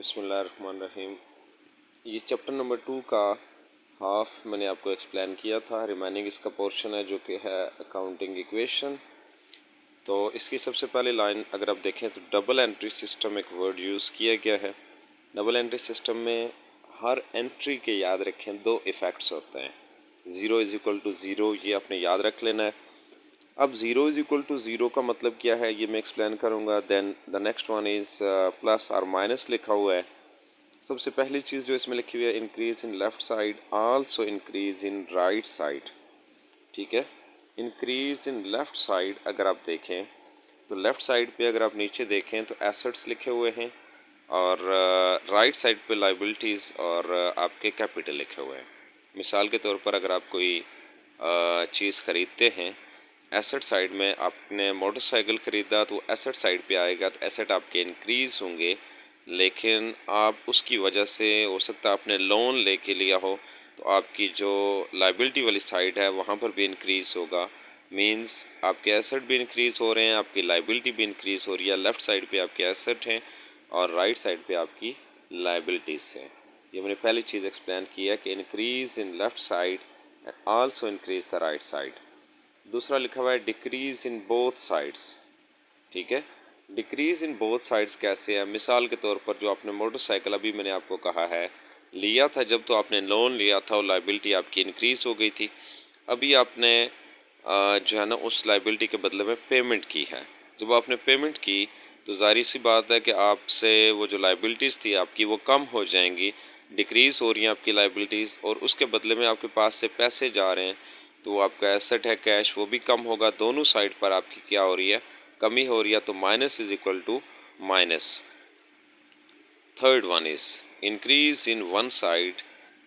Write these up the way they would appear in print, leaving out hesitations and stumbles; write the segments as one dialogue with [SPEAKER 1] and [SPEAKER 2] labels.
[SPEAKER 1] बिस्मिल्लाहिर्रहमानिर्रहीम। ये chapter number 2 का हाफ मैंने आपको एक्सप्लेन किया था। रिमेनिंग इसका पोर्शन है जो कि है अकाउंटिंग इक्वेशन। तो इसकी सबसे पहली लाइन अगर आप देखें तो डबल एंट्री सिस्टम एक वर्ड यूज़ किया गया है। डबल एंट्री सिस्टम में हर एंट्री के याद रखें दो इफ़ेक्ट्स होते हैं। 0 इज़ इक्वल टू 0 ये आपने याद रख लेना है। अब 0 इज़ इक्वल टू 0 का मतलब क्या है ये मैं एक्सप्लेन करूँगा। Then the next one is plus और माइनस लिखा हुआ है। सबसे पहली चीज़ जो इसमें लिखी हुई है, increase in left side also increase in right side. ठीक है, इंक्रीज इन लेफ्ट साइड अगर आप देखें तो लेफ्ट साइड पे अगर आप नीचे देखें तो एसेट्स लिखे हुए हैं और राइट साइड पे लाइबिलिटीज़ और आपके कैपिटल लिखे हुए हैं। मिसाल के तौर पर अगर आप कोई चीज़ ख़रीदते हैं, एसेट साइड में आपने मोटरसाइकिल ख़रीदा तो एसेट साइड पे आएगा तो एसेट आपके इंक्रीज़ होंगे, लेकिन आप उसकी वजह से हो सकता है आपने लोन लेके लिया हो तो आपकी जो लाइबिलिटी वाली साइड है वहाँ पर भी इंक्रीज़ होगा। मींस आपके एसेट भी इंक्रीज़ हो रहे हैं, आपकी लाइबिलिटी भी इंक्रीज़ हो रही है। लेफ़्ट साइड पे आपके एसेट हैं और राइट साइड पे आपकी लाइबिलिटीज़ हैं। ये मैंने पहली चीज़ एक्सप्लेन की है कि increase in left side and also increase the right side. दूसरा लिखा हुआ है डिक्रीज़ इन बोथ साइड्स। ठीक है, डिक्रीज़ इन बोथ साइड्स कैसे है? मिसाल के तौर पर जो आपने मोटरसाइकिल अभी मैंने आपको कहा है लिया था, जब तो आपने लोन लिया था और लाइबिलिटी आपकी इंक्रीज़ हो गई थी। अभी आपने जो है ना उस लाइबिलिटी के बदले में पेमेंट की है। जब आपने पेमेंट की तो ज़ाहिर सी बात है कि आपसे वो जो लाइबिलिटीज़ थी आपकी वो कम हो जाएंगी, डिक्रीज़ हो रही हैं आपकी लाइबिलिटीज़ और उसके बदले में आपके पास से पैसे जा रहे हैं, तो आपका एसेट है कैश वो भी कम होगा। दोनों साइड पर आपकी क्या हो रही है, कमी हो रही है। तो minus is equal to minus. Third one is increase in one side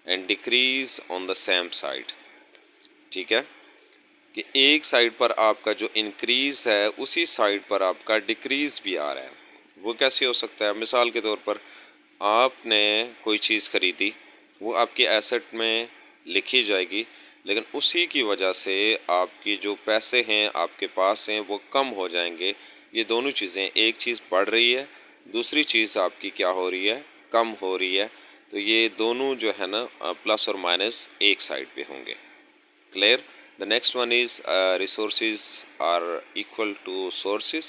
[SPEAKER 1] and decrease on the same side. ठीक है, कि एक साइड पर आपका जो इंक्रीज है उसी साइड पर आपका डिक्रीज भी आ रहा है। वो कैसे हो सकता है? मिसाल के तौर पर आपने कोई चीज़ खरीदी, वो आपके एसेट में लिखी जाएगी, लेकिन उसी की वजह से आपकी जो पैसे हैं आपके पास हैं वो कम हो जाएंगे। ये दोनों चीज़ें, एक चीज़ बढ़ रही है, दूसरी चीज़ आपकी क्या हो रही है, कम हो रही है। तो ये दोनों जो है ना प्लस और माइनस एक साइड पे होंगे। Clear? The next one is resources are equal to sources.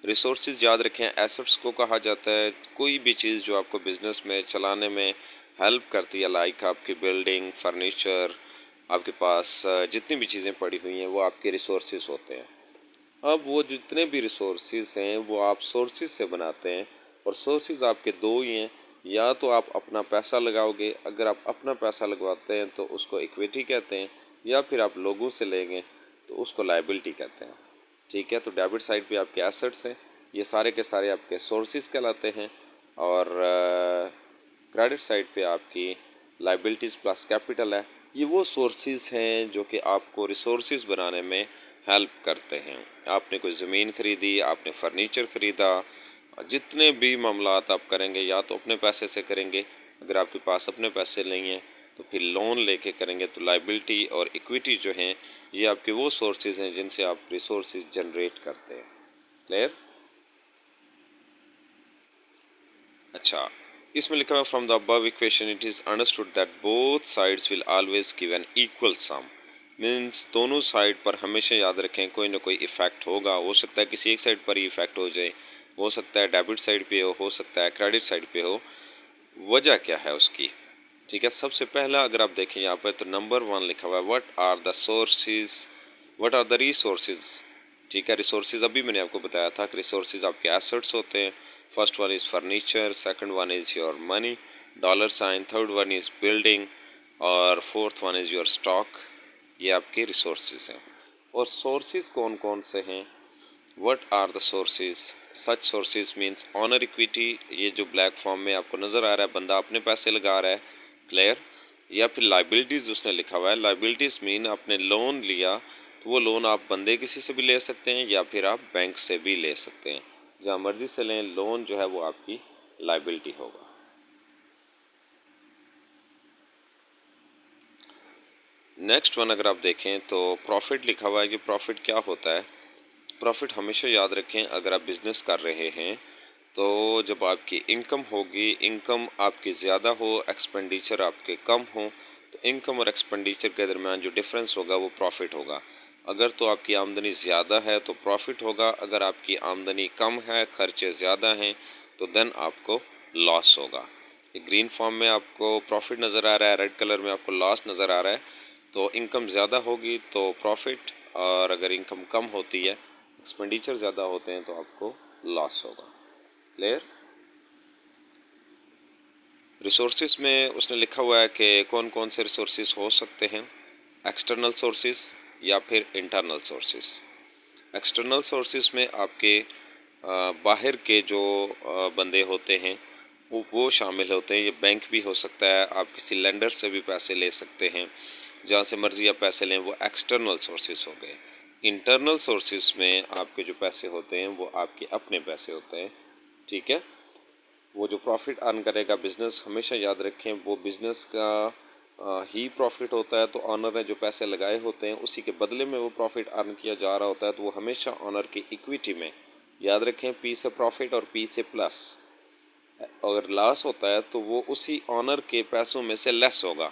[SPEAKER 1] Resources याद रखें एसेट्स को कहा जाता है कोई भी चीज़ जो आपको बिज़नेस में चलाने में हेल्प करती है, लाइक आपकी बिल्डिंग, फर्नीचर, आपके पास जितनी भी चीज़ें पड़ी हुई हैं वो आपके रिसोर्सेज होते हैं। अब वो जितने भी रिसोर्सेज हैं वो आप सोर्सेज से बनाते हैं और सोर्सेज आपके दो ही हैं। या तो आप अपना पैसा लगाओगे, अगर आप अपना पैसा लगवाते हैं तो उसको इक्विटी कहते हैं, या फिर आप लोगों से लेंगे तो उसको लाइबिलिटी कहते हैं। ठीक है, तो डेबिट साइड पे आपके एसेट्स हैं, ये सारे के सारे आपके सोर्सेज कहलाते हैं, और क्रेडिट साइड पे आपकी लाइबिलिटीज़ प्लस कैपिटल है। ये वो सोर्सेज हैं जो कि आपको रिसोर्सेज बनाने में हेल्प करते हैं। आपने कोई ज़मीन खरीदी, आपने फर्नीचर ख़रीदा, जितने भी मामलात आप करेंगे या तो अपने पैसे से करेंगे, अगर आपके पास अपने पैसे नहीं हैं तो फिर लोन लेके करेंगे। तो लाइबिलिटी और इक्विटी जो हैं ये आपके वो सोर्सेज हैं जिनसे आप रिसोर्सेज जनरेट करते हैं। क्लियर? अच्छा, इसमें लिखा हुआ from the above equation it is understood that both sides will always give an equal some. Means दोनों साइड पर हमेशा याद रखें कोई ना कोई इफ़ेक्ट होगा। हो सकता है किसी एक साइड पर ही इफ़ेक्ट हो जाए, हो सकता है डेबिट साइड पे हो सकता है क्रेडिट साइड पे हो। वजह क्या है उसकी? ठीक है, सबसे पहला अगर आप देखें यहाँ पर तो नंबर 1 लिखा हुआ है what are the sources, what are the resources. ठीक है, रिसोर्सेज अभी मैंने आपको बताया था कि रिसोर्सेज आपके एसेट्स होते हैं। First one is furniture, second one is your money, dollar sign, third one is building और fourth one is your stock. ये आपके रिसोर्सेज हैं। और सोर्सेज कौन कौन से हैं? What are the sources? Such sources means owner equity, ये जो ब्लैक फॉर्म में आपको नज़र आ रहा है, बंदा अपने पैसे लगा रहा है। क्लियर? या फिर लाइबिलिटीज़ उसने लिखा हुआ है। लाइबिलिटीज़ मीन आपने लोन लिया तो वो लोन आप बंदे किसी से भी ले सकते हैं या फिर आप बैंक से भी ले सकते हैं, जहाँ मर्जी से लें, लोन जो है वो आपकी लाइबिलिटी होगा। नेक्स्ट वन अगर आप देखें तो प्रॉफिट लिखा हुआ है कि प्रॉफिट क्या होता है। प्रॉफिट हमेशा याद रखें अगर आप बिज़नेस कर रहे हैं तो जब आपकी इनकम होगी, इनकम आपकी ज़्यादा हो, एक्सपेंडिचर आपके कम हो, तो इनकम और एक्सपेंडिचर के दरमियान जो डिफरेंस होगा वो प्रॉफिट होगा। अगर तो आपकी आमदनी ज़्यादा है तो प्रॉफिट होगा, अगर आपकी आमदनी कम है, खर्चे ज़्यादा हैं, तो देन आपको लॉस होगा। ग्रीन फॉर्म में आपको प्रॉफिट नज़र आ रहा है, रेड कलर में आपको लॉस नज़र आ रहा है। तो इनकम ज़्यादा होगी तो प्रॉफिट, और अगर इनकम कम होती है, एक्सपेंडिचर ज़्यादा होते हैं, तो आपको लॉस होगा। क्लियर? रिसोर्सेज में उसने लिखा हुआ है कि कौन कौन से रिसोर्सेज हो सकते हैं, एक्सटर्नल सोर्सेज या फिर इंटरनल सोर्सेज। एक्सटर्नल सोर्सेज में आपके बाहर के जो बंदे होते हैं वो शामिल होते हैं। ये बैंक भी हो सकता है, आप किसी लेंडर से भी पैसे ले सकते हैं, जहाँ से मर्जी आप पैसे लें, वो एक्सटर्नल सोर्सेज हो गए। इंटरनल सोर्सेज में आपके जो पैसे होते हैं वो आपके अपने पैसे होते हैं। ठीक है? वो जो प्रॉफिट अर्न करेगा बिजनेस, हमेशा याद रखें वो बिजनेस का ही प्रॉफिट होता है। तो ऑनर ने जो पैसे लगाए होते हैं उसी के बदले में वो प्रॉफिट अर्न किया जा रहा होता है, तो वो हमेशा ऑनर की इक्विटी में, याद रखें, पी से प्रॉफिट और पी से प्लस। अगर लॉस होता है तो वो उसी ऑनर के पैसों में से लेस होगा।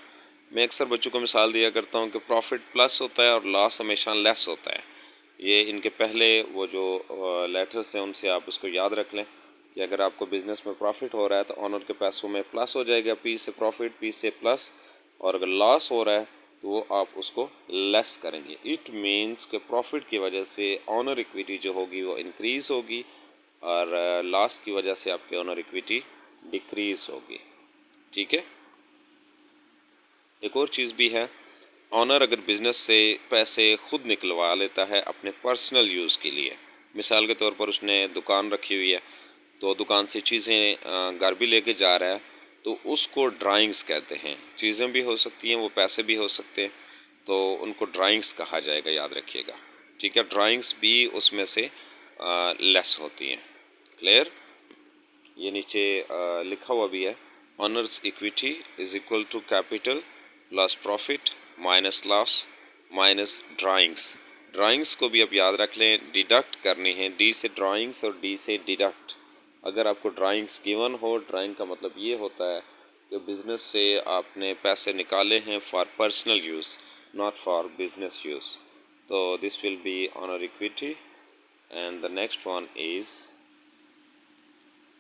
[SPEAKER 1] मैं अक्सर बच्चों को मिसाल दिया करता हूँ कि प्रॉफिट प्लस होता है और लॉस हमेशा लेस होता है। ये इनके पहले वो जो लेटर्स हैं उनसे आप उसको याद रख लें कि अगर आपको बिजनेस में प्रॉफिट हो रहा है तो ऑनर के पैसों में प्लस हो जाएगा, पी से प्रॉफिट, पी से प्लस, और अगर लॉस हो रहा है तो वो आप उसको लेस करेंगे। इट मीन्स कि प्रॉफिट की वजह से ऑनर इक्विटी जो होगी वो इंक्रीज़ होगी, और लॉस की वजह से आपके ऑनर इक्विटी डिक्रीज होगी। ठीक है? एक और चीज़ भी है, ऑनर अगर बिजनेस से पैसे खुद निकलवा लेता है अपने पर्सनल यूज़ के लिए, मिसाल के तौर पर उसने दुकान रखी हुई है तो दुकान से चीज़ें घर भी लेके जा रहा है, तो उसको ड्राइंग्स कहते हैं। चीज़ें भी हो सकती हैं, वो पैसे भी हो सकते हैं, तो उनको ड्राइंग्स कहा जाएगा, याद रखिएगा। ठीक है? ड्राइंग्स भी उसमें से लेस होती हैं। क्लियर? ये नीचे लिखा हुआ भी है, owners equity is equal to capital plus profit minus loss minus drawings. Drawings को भी आप याद रख लें, डिडक्ट करनी है, डी से ड्राइंग्स और डी से डिडक्ट। अगर आपको ड्राइंग्स गिवन हो, ड्राइंग का मतलब ये होता है कि बिजनेस से आपने पैसे निकाले हैं for personal use, not for business use. तो this will be owner equity. And the next one is,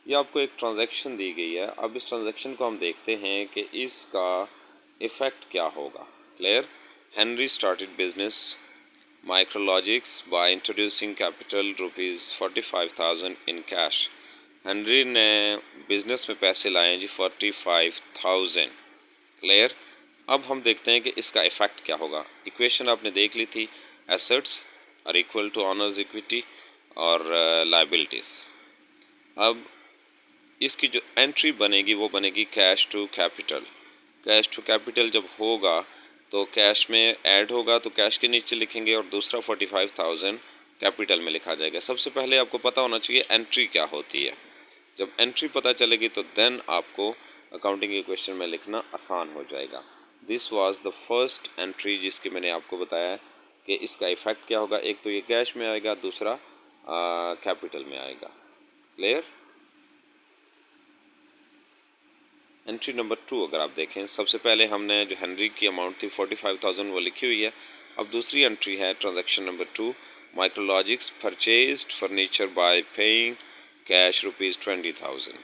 [SPEAKER 1] ये आपको एक ट्रांजैक्शन दी गई है। अब इस ट्रांजैक्शन को हम देखते हैं कि इसका इफ़ेक्ट क्या होगा। Clear? Henry started business Micrologics by introducing capital ₹45,000 in cash. Henry ने बिजनेस में पैसे लाए जी 45,000। क्लियर? अब हम देखते हैं कि इसका इफ़ेक्ट क्या होगा। इक्वेशन आपने देख ली थी, assets are equal to owners equity और लायबिलिटीज़। अब इसकी जो एंट्री बनेगी वो बनेगी cash to capital. Cash to capital जब होगा तो कैश में ऐड होगा, तो कैश के नीचे लिखेंगे और दूसरा 45,000 कैपिटल में लिखा जाएगा। सबसे पहले आपको पता होना चाहिए एंट्री क्या होती है। जब एंट्री पता चलेगी तो देन आपको अकाउंटिंग इक्वेशन में लिखना आसान हो जाएगा। This was the first entry जिसकी मैंने आपको बताया कि इसका इफेक्ट क्या होगा। एक तो ये कैश में आएगा, दूसरा कैपिटल में आएगा। क्लियर? एंट्री नंबर 2 अगर आप देखें, सबसे पहले हमने जो हेनरी की अमाउंट थी 45,000 वो लिखी हुई है। अब दूसरी एंट्री है transaction number 2, Micrologics purchased furniture by paying cash ₹20,000।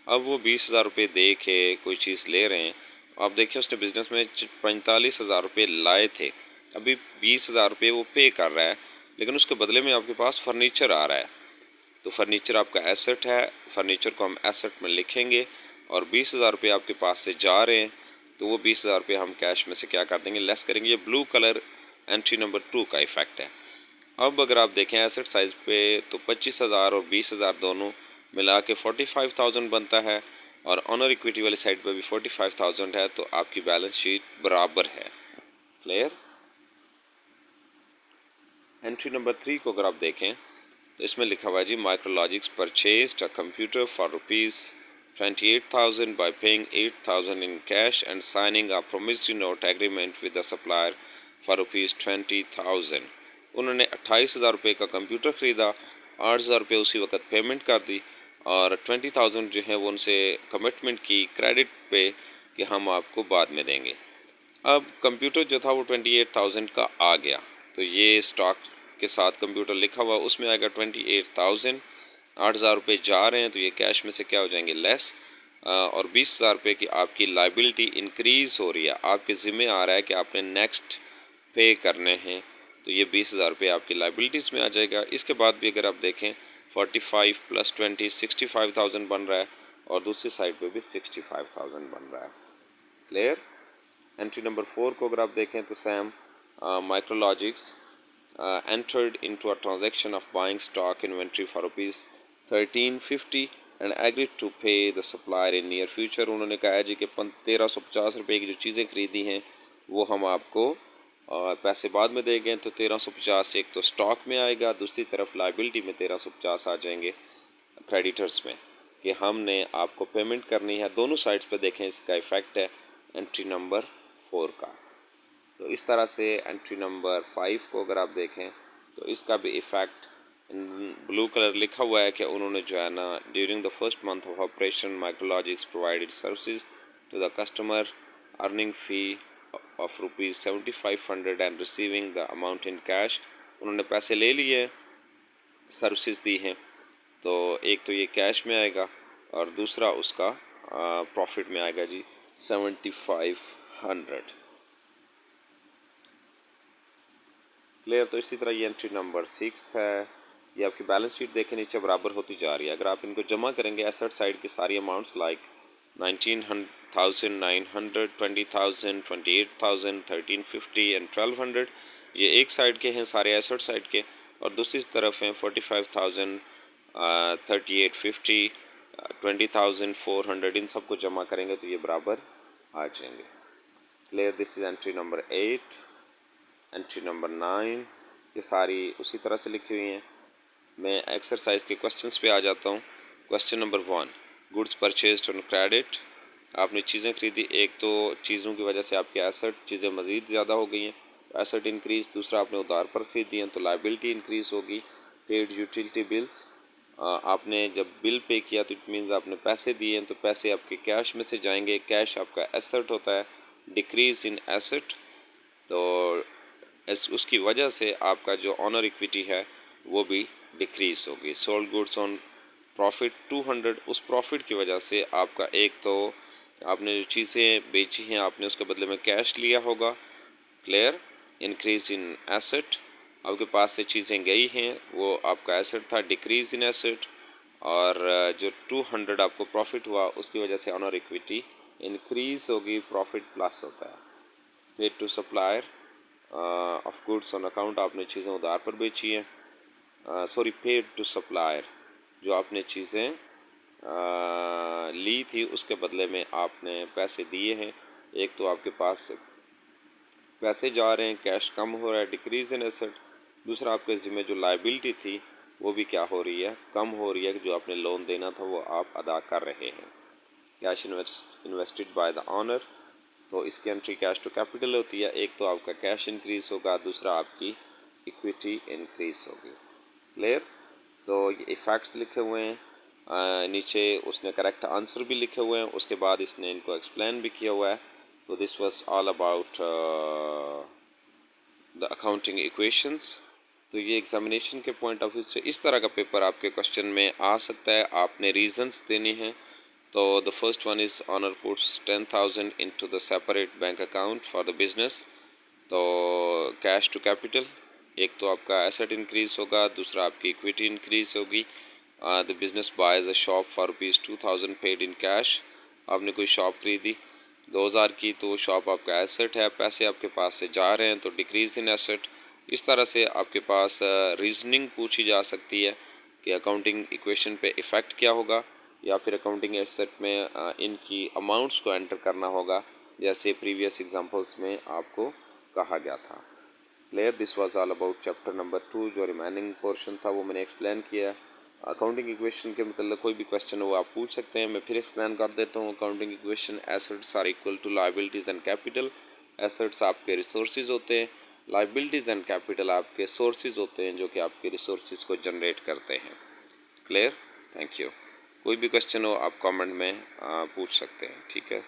[SPEAKER 1] अब वो 20,000 रुपये दे के कोई चीज़ ले रहे हैं। आप देखिए उसने बिजनेस में 45,000 रुपये लाए थे, अभी 20,000 रुपये वो पे कर रहा है, लेकिन उसके बदले में आपके पास फर्नीचर आ रहा है। तो फर्नीचर आपका एसेट है, फर्नीचर को हम एसेट में लिखेंगे, और 20,000 रुपये आपके पास से जा रहे हैं, तो वो 20,000 रुपये हम कैश में से क्या कर देंगे, लेस करेंगे। ये ब्लू कलर एंट्री नंबर 2 का इफेक्ट है। अब अगर आप देखें एसेट साइज पे तो 25,000 और 20,000 दोनों मिला के 45,000 बनता है, और ऑनर इक्विटी वाली साइड पे भी 45,000 है, तो आपकी बैलेंस शीट बराबर है। क्लियर? एंट्री नंबर 3 को अगर आप देखें तो इसमें लिखा हुआ है जी, Micrologics purchased a computer for ₹28,000 by paying 8,000 in cash and signing a promissory note agreement with the supplier for ₹20,000। उन्होंने 28,000 रुपये का कंप्यूटर ख़रीदा, 8,000 रुपये उसी वक्त पेमेंट कर दी, और 20,000 जो है वो उनसे कमिटमेंट की क्रेडिट पे कि हम आपको बाद में देंगे। अब कंप्यूटर जो था वो 28,000 का आ गया, तो ये स्टॉक के साथ कंप्यूटर लिखा हुआ उसमें आएगा 28,000। 8,000 रुपये जा रहे हैं तो ये कैश में से क्या हो जाएंगे लेस, और 20,000 रुपये की आपकी लाइबिलिटी इंक्रीज हो रही है, आपके ज़िम्मे आ रहा है कि आपने नेक्स्ट पे करने हैं, तो ये 20,000 रुपये आपकी लाइबिलिटीज़ में आ जाएगा। इसके बाद भी अगर आप देखें 45 + 20 65,000 बन रहा है, और दूसरी साइड पे भी 65,000 बन रहा है। क्लियर। एंट्री नंबर 4 को अगर आप देखें तो Sam माइक्रोलॉजिक्स entered into a transaction of buying stock inventory for ₹1350 and agreed to pay the supplier in near future। उन्होंने कहा जी कि 1350 रुपये की जो चीज़ें खरीदी हैं वो हम आपको पैसे बाद में देंगे। तो 1350 एक तो स्टॉक में आएगा, दूसरी तरफ लाइबिलिटी में 1350 आ जाएंगे क्रेडिटर्स में कि हमने आपको पेमेंट करनी है। दोनों साइड्स पे देखें इसका इफ़ेक्ट है एंट्री नंबर 4 का। तो इस तरह से एंट्री नंबर 5 को अगर आप देखें तो इसका भी इफ़ेक्ट ब्लू कलर लिखा हुआ है कि उन्होंने जो है ना during the first month of operation Micrologics provided services to the customer earning fee of ₹7500 and receiving the amount in cash. उन्होंने पैसे ले लिए, सर्विसेज दी हैं, तो एक तो ये कैश में आएगा और दूसरा उसका प्रॉफिट में आएगा जी 7500। क्लियर। तो इसी तरह ये एंट्री नंबर 6 है, ये आपकी बैलेंस शीट देखें नीचे बराबर होती जा रही है। अगर आप इनको जमा करेंगे एसेट साइड की सारी अमाउंट्स लाइक 19,900, 20,000, 28,000, 1350 एंड 1200, ये एक साइड के हैं सारे एसेट साइड के, और दूसरी तरफ हैं 45,000, 3850, 20,400, इन सबको जमा करेंगे तो ये बराबर आ जाएंगे। Clear. This is entry number 8। Entry number 9 ये सारी उसी तरह से लिखी हुई हैं। मैं एक्सरसाइज के क्वेश्चंस पे आ जाता हूँ। Question number 1, goods purchased on credit. आपने चीज़ें खरीदी, एक तो चीज़ों की वजह से आपके एसेट चीज़ें मज़ीद ज़्यादा हो गई हैं, एसेट इंक्रीज। दूसरा आपने उधार पर खरीदी हैं तो लाइबिलिटी इंक्रीज होगी। पेड यूटिलिटी बिल्स, आपने जब बिल पे किया तो इट मीन्स आपने पैसे दिए हैं, तो पैसे आपके कैश में से जाएंगे। कैश आपका एसेट होता है, डिक्रीज इन एसेट, तो उसकी वजह से आपका जो ऑनर इक्विटी है वो भी डिक्रीज होगी। सोल्ड गुड्स ऑन प्रॉफिट 200, उस प्रॉफिट की वजह से आपका एक तो आपने जो चीज़ें बेची हैं आपने उसके बदले में कैश लिया होगा। क्लियर। इंक्रीज इन एसेट, आपके पास से चीज़ें गई हैं वो आपका एसेट था, डिक्रीज इन एसेट, और जो 200 आपको प्रॉफिट हुआ उसकी वजह से ऑनर इक्विटी इंक्रीज होगी, प्रॉफिट प्लस होता है। Paid to supplier of goods on account, आपने चीज़ें उधार पर बेची हैं। सॉरी, पेड टू सप्लायर, जो आपने चीज़ें ली थी उसके बदले में आपने पैसे दिए हैं। एक तो आपके पास पैसे जा रहे हैं, कैश कम हो रहा है, डिक्रीज इन एसेट। दूसरा आपके ज़िम्मे जो लाइबिलिटी थी वो भी क्या हो रही है, कम हो रही है, जो आपने लोन देना था वो आप अदा कर रहे हैं। Cash invested by the owner, तो इसकी एंट्री कैश टू कैपिटल होती है। एक तो आपका कैश इंक्रीज होगा, दूसरा आपकी इक्विटी इंक्रीज होगी। क्लियर। तो ये इफ़ेक्ट्स लिखे हुए हैं, नीचे उसने करेक्ट आंसर भी लिखे हुए हैं, उसके बाद इसने इनको एक्सप्लेन भी किया हुआ है। तो this was all about the accounting equations. तो ये एग्जामिनेशन के पॉइंट ऑफ व्यू से इस तरह का पेपर आपके क्वेश्चन में आ सकता है, आपने रीजंस देने हैं। तो the first one is owner puts 10,000 into the separate bank account for the business. तो कैश टू कैपिटल, एक तो आपका एसेट इंक्रीज होगा, दूसरा आपकी इक्विटी इंक्रीज होगी। The business buys a shop for ₹2,000 paid in cash, आपने कोई शॉप खरीदी 2,000 की, तो शॉप आपका एसेट है, पैसे आपके पास से जा रहे हैं तो डिक्रीज इन एसेट। इस तरह से आपके पास रीजनिंग पूछी जा सकती है कि अकाउंटिंग इक्वेशन पे इफ़ेक्ट क्या होगा, या फिर अकाउंटिंग एसेट में इनकी अमाउंट्स को एंटर करना होगा, जैसे प्रीवियस एग्जांपल्स में आपको कहा गया था। Clear. This was all about chapter number 2। जो रिमेनिंग पोर्शन था वो मैंने एक्सप्लेन किया। अकाउंटिंग इक्वेशन के मतलब कोई भी क्वेश्चन हो वो आप पूछ सकते हैं, मैं फिर एक्सप्लेन कर देता हूँ। Accounting equation, assets are equal to liabilities and capital. Assets आपके रिसोर्सेज होते हैं, लायबिलिटीज़ एंड कैपिटल आपके सोर्सेज होते हैं जो कि आपके रिसोर्सेज को जनरेट करते हैं। क्लियर। Thank you. कोई भी क्वेश्चन हो आप कमेंट में पूछ सकते हैं। ठीक है।